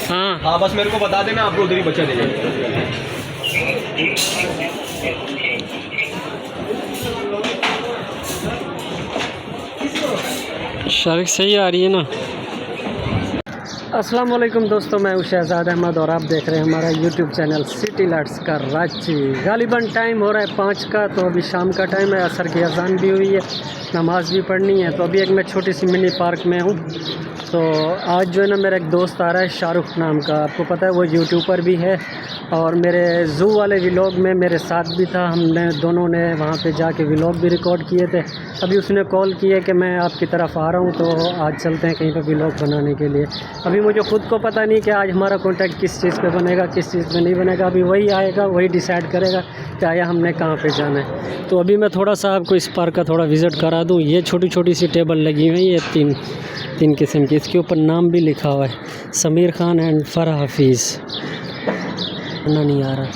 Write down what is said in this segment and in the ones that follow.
हाँ हाँ बस मेरे को बता देना, आपको उधर ही बच्चा दे जाएगा। शारिक सही आ रही है ना। अस्सलाम वालेकुम दोस्तों, मैं शहजाद अहमद और आप देख रहे हैं हमारा YouTube channel city lights Karachi. गालिबन टाइम हो रहा है 5 का, तो अभी शाम का टाइम है, असर की अजान भी हुई है, नमाज भी पढ़नी है। तो अभी एक मैं छोटी सी मिनी पार्क में हूँ। तो आज जो है ना मेरा एक दोस्त आ रहा है शाहरुख नाम का, आपको पता है वो यूट्यूबर भी है और मेरे ज़ू वाले व्लॉग में मेरे साथ भी था। हमने दोनों ने वहाँ पे जाके व्लॉग भी रिकॉर्ड किए थे। अभी उसने कॉल किया कि मैं आपकी तरफ आ रहा हूँ, तो आज चलते हैं कहीं पे व्लॉग बनाने के लिए। अभी मुझे ख़ुद को पता नहीं कि आज हमारा कॉन्टैक्ट किस चीज़ पे बनेगा, किस चीज़ पे नहीं बनेगा। अभी वही आएगा, वही डिसाइड करेगा कि आया हमने कहाँ पे जाना है। तो अभी मैं थोड़ा सा आपको इस पार्क का थोड़ा विज़िट करा दूँ। ये छोटी छोटी सी टेबल लगी हुई है, ये तीन किस्म की। इसके ऊपर नाम भी लिखा हुआ है, समीर खान एंड फरह हफीज़। नहीं आ रहा।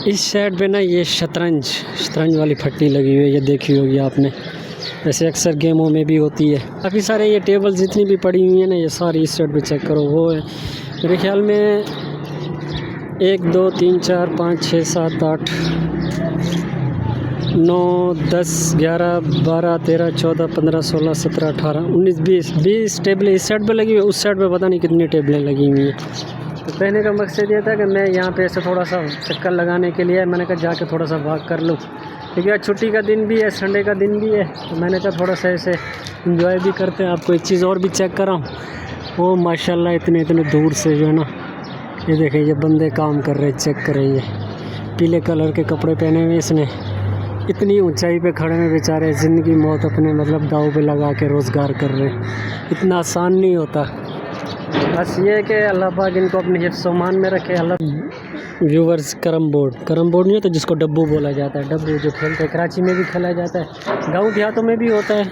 इस साइड पे ना ये शतरंज वाली फट्टी लगी हुई है, ये देखी होगी आपने, वैसे अक्सर गेमों में भी होती है। काफ़ी सारे ये टेबल जितनी भी पड़ी हुई है ना, ये सारी इस साइड पे चेक करो। वो है मेरे ख्याल में 1 2 3 4 5 6 7 8 9 10 11 12 13 14 15 16 17 18 19 20 टेबलें इस साइड पे लगी हुई है। उस साइड पे पता नहीं कितनी टेबलें लगी हुई हैं। तो कहने का मकसद ये था कि मैं यहाँ पे ऐसे थोड़ा सा चक्कर लगाने के लिए, मैंने कहा जाके थोड़ा सा वॉक कर लूँ, क्योंकि आज छुट्टी का दिन भी है, संडे का दिन भी है। तो मैंने कहा थोड़ा सा ऐसे इंजॉय भी करते हैं। आपको एक चीज़ और भी चेक कराऊँ, वो माशाल्लाह इतने दूर से जो है ना, ये देखें ये बंदे काम कर रहे हैं, चेक करें। ये पीले कलर के कपड़े पहने हुए इसने, इतनी ऊंचाई पे खड़े में बेचारे ज़िंदगी मौत अपने मतलब दाव पे लगा के रोज़गार कर रहे हैं। इतना आसान नहीं होता। बस ये है कि अल्लाह पाक इनको अपने हिफ्ज़-ओ-मान में रखे। अल्लाह व्यूवर्स, करम बोर्ड नहीं होता जिसको डब्बू बोला जाता है, डब्बू जो खेलते हैं, कराची में भी खेला जाता है, गांव देहातों में भी होता है।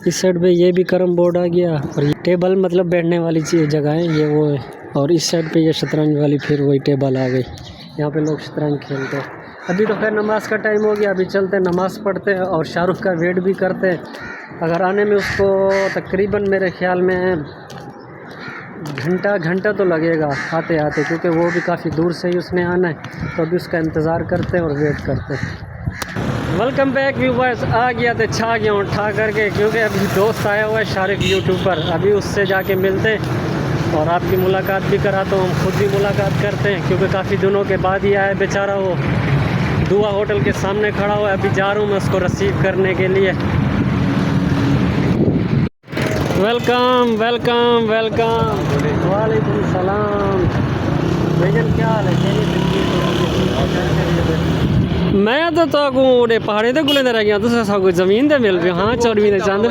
इस साइड पे ये भी करम बोर्ड आ गया, और ये टेबल मतलब बैठने वाली चीज़ जगह है, ये वो है। और इस साइड पे ये शतरंज वाली फिर वही टेबल आ गई, यहाँ पे लोग शतरंज खेलते हैं। अभी तो खैर नमाज़ का टाइम हो गया, अभी चलते हैं नमाज़ पढ़ते हैं और शाहरुख का वेट भी करते हैं। अगर आने में उसको तकरीबन मेरे ख़्याल में घंटा तो लगेगा आते आते, क्योंकि वो भी काफ़ी दूर से ही उसने आना है। तो अभी उसका इंतज़ार करते हैं और वेट करते हैं। वेलकम बैक व्यूवर्स, आ गया तो छा गया हूँ उठा करके, क्योंकि अभी दोस्त आया हुआ है शाहरुख यूट्यूबर। अभी उससे जाके मिलते हैं और आपकी मुलाकात भी कराता हूँ, हम खुद भी मुलाकात करते हैं, क्योंकि काफ़ी दिनों के बाद ही आया बेचारा। वो दुआ होटल के सामने खड़ा हुआ है, अभी जा रहा हूँ मैं उसको रिसीव करने के लिए। Welcome welcome welcome. वालेकुम सलाम भाईजान, क्या हाल है? मैं तो को पहाड़े ते गुले रह गया, तुम सब जमीन ते मिल रहे हो। हाँ 24 चंद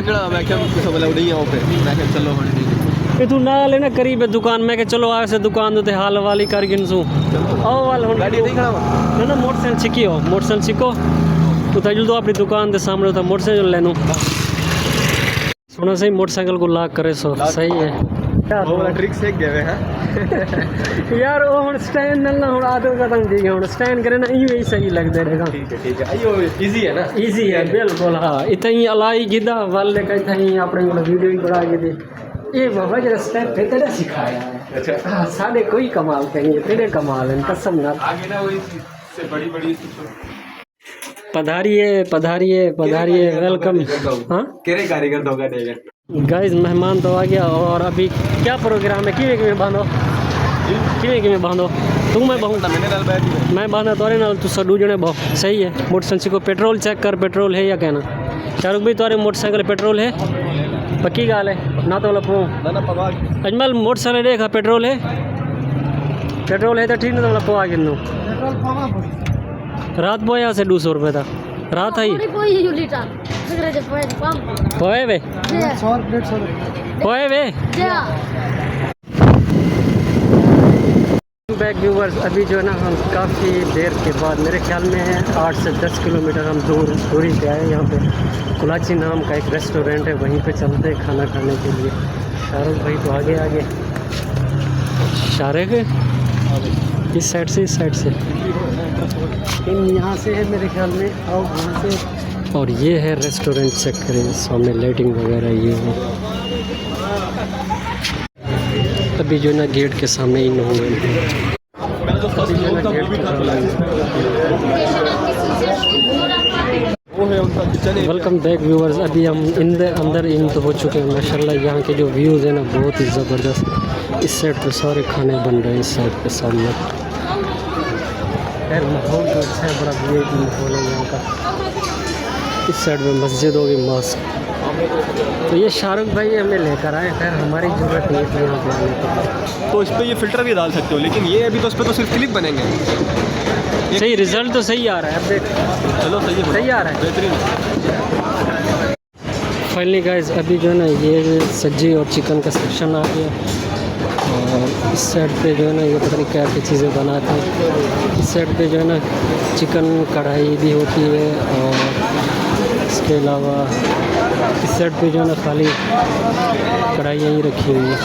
कि तू ना लेना करीब है दुकान में के चलो आ से दुकान ते हाल वाली कर गिनसू आओ वाल हुन गाड़ी नहीं खड़ा ना मोटरसाइकिल छिकी हो, मोटरसाइकिल छिको उता जल्दी अपनी दुकान के सामने उता मोटरसाइकिल लेनो सोना सही मोटरसाइकिल को लॉक करे सो सही है। वो वाला ट्रिक सीख गए हैं यार वो हुन स्टैंड ना हुन आदत खत्म थी, हुन स्टैंड करे ना इयो ही सही लगदे रहेगा। ठीक है अयो इजी है ना, इजी है बिल्कुल। हाँ इतनी अलाई गिदा वाले कहते हैं अपने को वीडियो ही बना के दे। ये बाबा जरा स्टेप पे तेरा सिखाया है। अच्छा हाँ साढ़े कोई कमाल करेंगे, तेरे कमाल है कसम ना। आगे ना वही से बड़ी पधारिए वेलकम। हाँ केरे कारीगर धोखा देगा गाइस, मेहमान तो आ गया। और अभी क्या प्रोग्राम है? किमें बांधो तू मैं बहु मैं बांधा तोरे नाल तू सडू जने बहु सही है। मोटरसाइकिल को पेट्रोल चेक कर, पेट्रोल है या कहना शाहरुख भाई तोरे मोटरसाइकिल पेट्रोल है? पक्की गाल है ना तो लपो अजमल मोटरसाइकिल देखा पेट्रोल है? पेट्रोल है तो ठीक, ना तो लपो आ गिनो रात बोया से 200 रुपये था रात आई पोए वे बैक व्यूवर्स। अभी जो है ना हम काफ़ी देर के बाद, मेरे ख्याल में 8 से 10 किलोमीटर हम दूरी पे आए। यहाँ पे कुलाची नाम का एक रेस्टोरेंट है, वहीं पे चलते हैं खाना खाने के लिए। शाहरुख भाई तो आगे शाहरुख इस साइड से यहाँ से है मेरे ख्याल में, आओ वहाँ से। और ये है रेस्टोरेंट, चेक करें सामने लाइटिंग वगैरह ये है। अभी जो है ना गेट के सामने ही होंगे। अभी जो है ना गेट के सामने। Welcome back viewers. अभी हम अंदर इन तो हो चुके हैं। माशाल्लाह यहाँ के जो व्यूज़ है ना बहुत ही ज़बरदस्त। इस साइड पे सारे खाने बन रहे हैं, इस साइड पे सामने। खैर माहौल तो अच्छा है, बड़ा वीआईपी माहौल है यहाँ का। इस साइड में मस्जिद होगी, मॉस्क। तो ये शाहरुख भाई हमें लेकर आए। खैर हमारी ज़रूरत नहीं थी यहाँ पे आने की। तो इस पर ये फ़िल्टर भी डाल सकते हो, लेकिन ये अभी तो इस पर तो सिर्फ क्लिप बनेंगे। सही रिज़ल्ट तो सही आ रहा है। अब देख चलो सही है, सही आ रहा है, बेहतरीन। फाइनली गाइस अभी जो है ना ये सब्जी और चिकन का सेक्शन आ गया। और इस साइड पे जो है ना ये पता नहीं क्या क्या चीज़ें बनाते हैं। इस साइड पे जो है ना चिकन कढ़ाई भी होती है। और इसके अलावा इस साइड पे जो है ना खाली कढ़ाइयाँ ही रखी हुई है।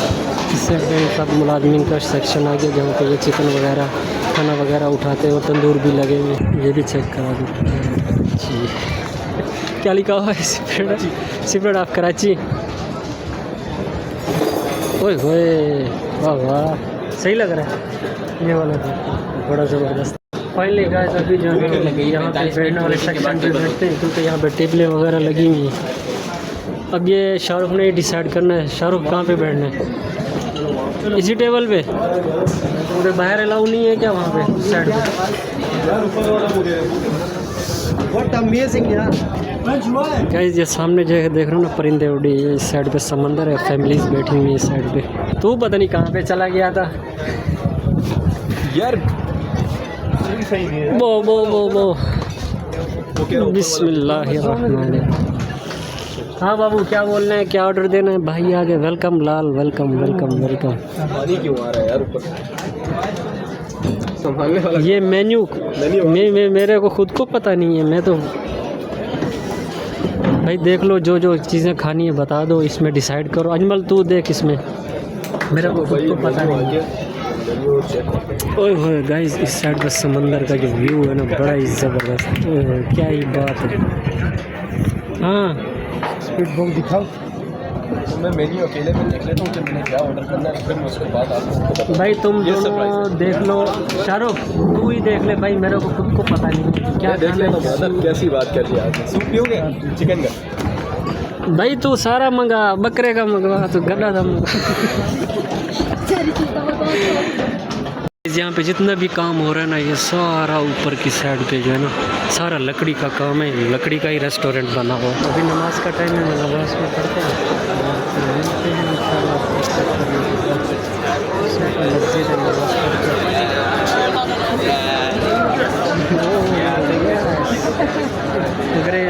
इस साइड पे सब मुलाजमीन का सेक्शन आ गया, जहाँ पे ये चिकन वगैरह खाना वगैरह उठाते हैं। और तंदूर भी लगे हुए, ये भी चेक करा दो जी। क्या लिखा हुआ है? Separate of Karachi. ओए होए, वाह वाह, सही लग रहा है ये वाला तो बड़ा ज़बरदस्त। फाइनली गाइस अभी जो है यहाँ पे बैठने वाले सेक्शन पे बैठते हैं, क्योंकि यहाँ पे टेबलें वगैरह लगी हुई हैं। अब ये शाहरुख ने डिसाइड करना है शाहरुख कहाँ पे बैठना है। इसी टेबल पे पूरे बाहर अलाउ नहीं है क्या वहाँ पे साइड पे? What amazing यार। गाइस ये सामने जो है देख रहे हो ना परिंदे उड़ी, ये इस साइड पे समंदर है, फैमिलीज बैठी हुई है इस साइड पे। तू पता नहीं कहाँ पे चला गया था यार। बो बो बो बो बिस्मिल्लाहिर्रहमानिर्रहीम। हाँ बाबू क्या बोलना है, क्या ऑर्डर देना है? भाई आगे वेलकम लाल, वेलकम वेलकम वेलकम। पानी क्यों आ रहा है यार ऊपर? संभालने वाला ये मेन्यू मेरे को खुद को पता नहीं है। मैं तो भाई देख लो, जो जो चीज़ें खानी है बता दो, इसमें डिसाइड करो। अजमल तू देख इसमें, मेरे को खुद को पता नहीं है। ओए होए गाइस इस साइड पर समंदर का जो व्यू है ना बड़ा ही ज़बरदस्त। क्या ही बात है। हाँ स्पीड बुक दिखाओ। मैं मेन्यू अकेले में देख लेता हूँ कि मैंने क्या ऑर्डर करना है, फिर मैं उसके बाद आपको बताऊँ। भाई तुम दोनों देख लो। शाहरुख तू ही देख ले भाई, मेरे को खुद को पता नहीं क्या देख लेता हूँ। कैसी बात कर ली आपने? सूप पियोगे चिकन का? भाई तू सारा मंगा, बकरे का मंगवा, तो गला था मंगा। यहाँ पे जितना भी काम हो रहा है ना, ये सारा ऊपर की साइड पे जो है ना सारा लकड़ी का काम है। लकड़ी का ही रेस्टोरेंट बना हुआ। अभी नमाज का टाइम है, नमाज में पढ़ते हैं।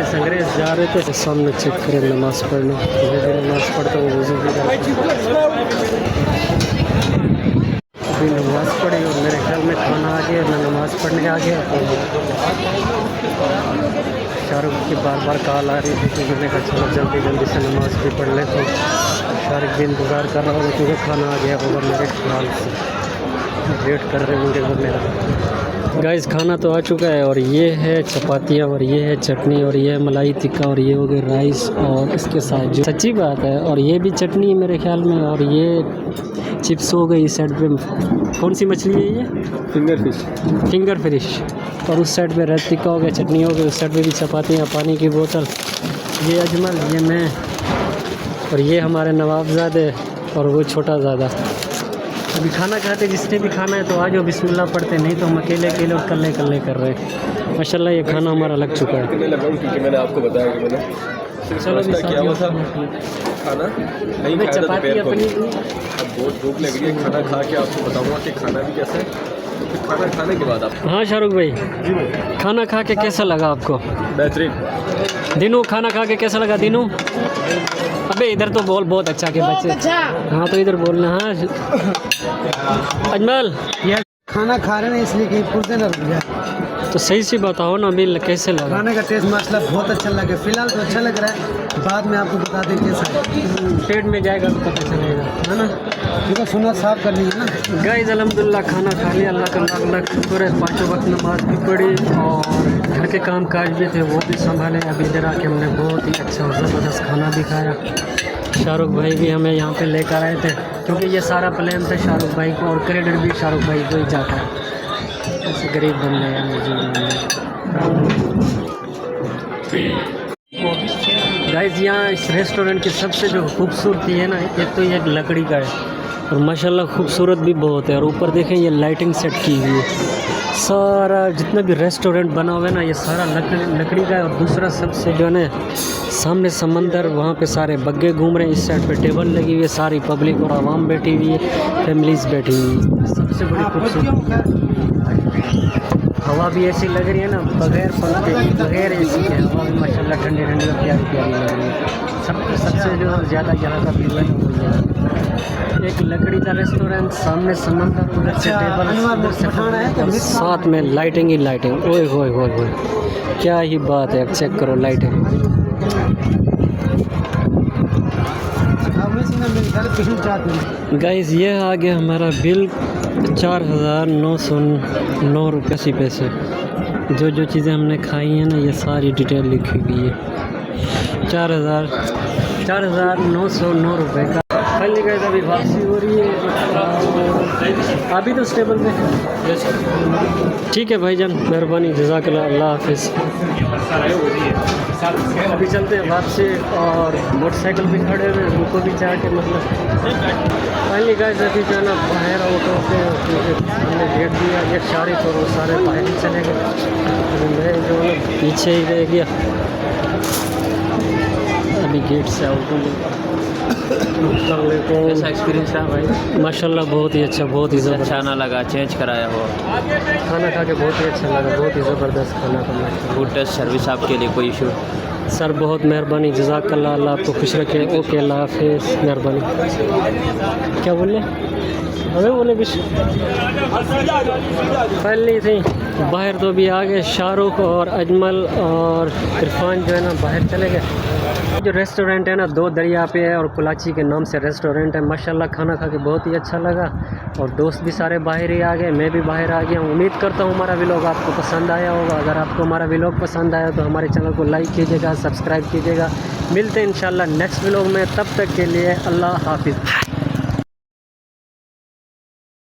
अंग्रेज जा रहे थे सामने चेक करें नमाज पढ़ने। नमाज पढ़ते हुए वज़ू भी अभी नमाज पढ़ी और मेरे ख्याल में खाना आ गया। मैं नमाज़ पढ़ने आ गया तो शाहरुख की बार बार कॉल आ रही थी, तो मैंने कहा चलो जल्दी जल्दी से नमाज भी पढ़ ले। तो शाहरुख भी इंतज़ार कर रहा होगा क्योंकि खाना आ गया होगा मेरे ख्याल से। वेट कर रहे होंगे वो मेरा। गाइस खाना तो आ चुका है, और ये है चपातियाँ, और ये है चटनी, और ये है मलाई टिक्का, और ये हो गए राइस। और इसके साथ जो सच्ची बात है, और ये भी चटनी है मेरे ख्याल में, और ये चिप्स हो गई। इस साइड पे कौन सी मछली है ये? Finger fish. और उस साइड पे रेड टिक्का हो गया, चटनी हो गई। उस साइड पे भी चपातियाँ, पानी की बोतल। ये अजमल, ये मैं, और ये हमारे नवाबजादे, और वो छोटा ज़्यादा। अभी खाना खाते, जिसने भी खाना है तो आज वो बिस्मिल्लाह पढ़ते, नहीं तो हम अकेले अकेले और कल्ले कल्ले कर रहे हैं। माशाल्लाह ये खाना हमारा लग चुका है। क्योंकि मैंने आपको बताया कि मैंने चलो क्या हुआ था खाना नहीं खाया था चपाती अपनी। अब बहुत भूख लग रही है, खाना खा के आपको बताऊंगा कि खाना भी कैसा है। फिर खाना खाने के बाद आप। हाँ शाहरुख भाई खाना खा के कैसा लगा आपको? बेहतरीन। दिनू खाना खा के कैसा लगा दिनू? अबे इधर तो बोल, बहुत अच्छा के बच्चे। हाँ तो इधर बोलना। हाँ अजमल ये खाना खा रहे हैं इसलिए कि पुरजे न रुक जाए। तो सही सी बताओ ना अभी कैसे लगा? खाने का टेस्ट माशाल्लाह बहुत अच्छा लगा। फिलहाल तो अच्छा लग रहा है, बाद में आपको बता दें कैसा है। पेट में जाएगा तो पता चलेगा, है ना? क्योंकि सुना साफ करनी है ना। गाइस अल्हम्दुलिल्लाह खाना खा लिया, अल्लाह का लाख लाख शुक्र है। 5 वक्त नमाज भी पढ़ी और घर के काम काज भी थे वो भी संभाले। अभी इधर आके हमने बहुत ही अच्छा और ज़बरदस्त खाना भी खाया। शाहरुख भाई भी हमें यहाँ पे लेकर आए थे क्योंकि ये सारा प्लान था शाहरुख भाई को, और क्रेडिट भी शाहरुख भाई को ही जाता है। ऐसे गरीब बंदे हैं मजदूर बंदे। गाइस यहाँ इस रेस्टोरेंट की सबसे जो खूबसूरती है ना, एक तो ये लकड़ी का है और माशाल्लाह खूबसूरत भी बहुत है। और ऊपर देखें ये लाइटिंग सेट की हुई है। सारा जितना भी रेस्टोरेंट बना हुआ है ना, ये सारा लकड़ी का है। और दूसरा सबसे जो है ना, सामने समंदर, वहाँ पे सारे बग्गे घूम रहे हैं। इस साइड पे टेबल लगी हुई है, सारी पब्लिक और आवाम बैठी हुई है, फैमिलीज बैठी हुई है। सबसे बड़ी खूबसूरती हवा भी ऐसी लग रही है ना, बगैर पंखे बगैर एसी के हवा भी माशाल्लाह ठंडी ठंडी और प्यारी प्यारी लग रही है। सबसे जो ज़्यादा यहाँ का व्यू है ना, वो ये एक लकड़ी का रेस्टोरेंट, सामने समंदर, उधर से टेबल, उधर से और साथ में लाइटिंग ही लाइटिंग। ओए होए होए होए, क्या ही बात है। अब चेक करो लाइटिंग। गाइस ये आ गया हमारा बिल 4,909 रुपये 80 पैसे। जो चीज़ें हमने खाई हैं ना, ये सारी डिटेल लिखी हुई है। 4,909 रुपये का फाइनली गाइस अभी वापसी हो रही है। अभी तो स्टेबल में ठीक है भाईजान, मेहरबानी, जज़ाकल्लाह, अल्लाह हाफिज़। अभी चलते हैं वापसी, और मोटरसाइकिल भी खड़े हुए हैं, उनको भी जाके मतलब फाइनली गाइस अभी जो है ना बाहर ऑटो पे हमने गेट दिया, गेट शारी, तो वो सारे बाहर ही चले गए। मैं जो है पीछे ही रह गया। अभी गेट से आउट हो गया। कैसा एक्सपीरियंस रहा भाई? माशाल्लाह बहुत ही अच्छा, बहुत ही ज़बरदस्त। अच्छा ना लगा, चेंज कराया हो? खाना खा के बहुत ही अच्छा लगा, बहुत ही ज़बरदस्त खाना था। गुड टेस्ट सर्विस आपके लिए कोई इशू? सर बहुत मेहरबानी, जज़ाकल्लाह, अल्लाह आपको खुश रखे। ओके, अल्लाह हाफिज़, मेहरबानी। क्या बोले? हमें बोले भी फाइनली थी बाहर, तो भी आ गए। शाहरुख और अजमल और इरफान जो है ना बाहर चले गए। जो रेस्टोरेंट है ना, 2 दरिया पे है और कुलाची के नाम से रेस्टोरेंट है। माशाल्लाह खाना खा के बहुत ही अच्छा लगा, और दोस्त भी सारे बाहर ही आ गए, मैं भी बाहर आ गया हूँ। उम्मीद करता हूँ हमारा व्लॉग आपको पसंद आया होगा। अगर आपको हमारा व्लॉग पसंद आया तो हमारे चैनल को लाइक कीजिएगा, सब्सक्राइब कीजिएगा। मिलते हैं इंशाल्लाह नेक्स्ट व्लॉग में, तब तक के लिए अल्लाह हाफिज़।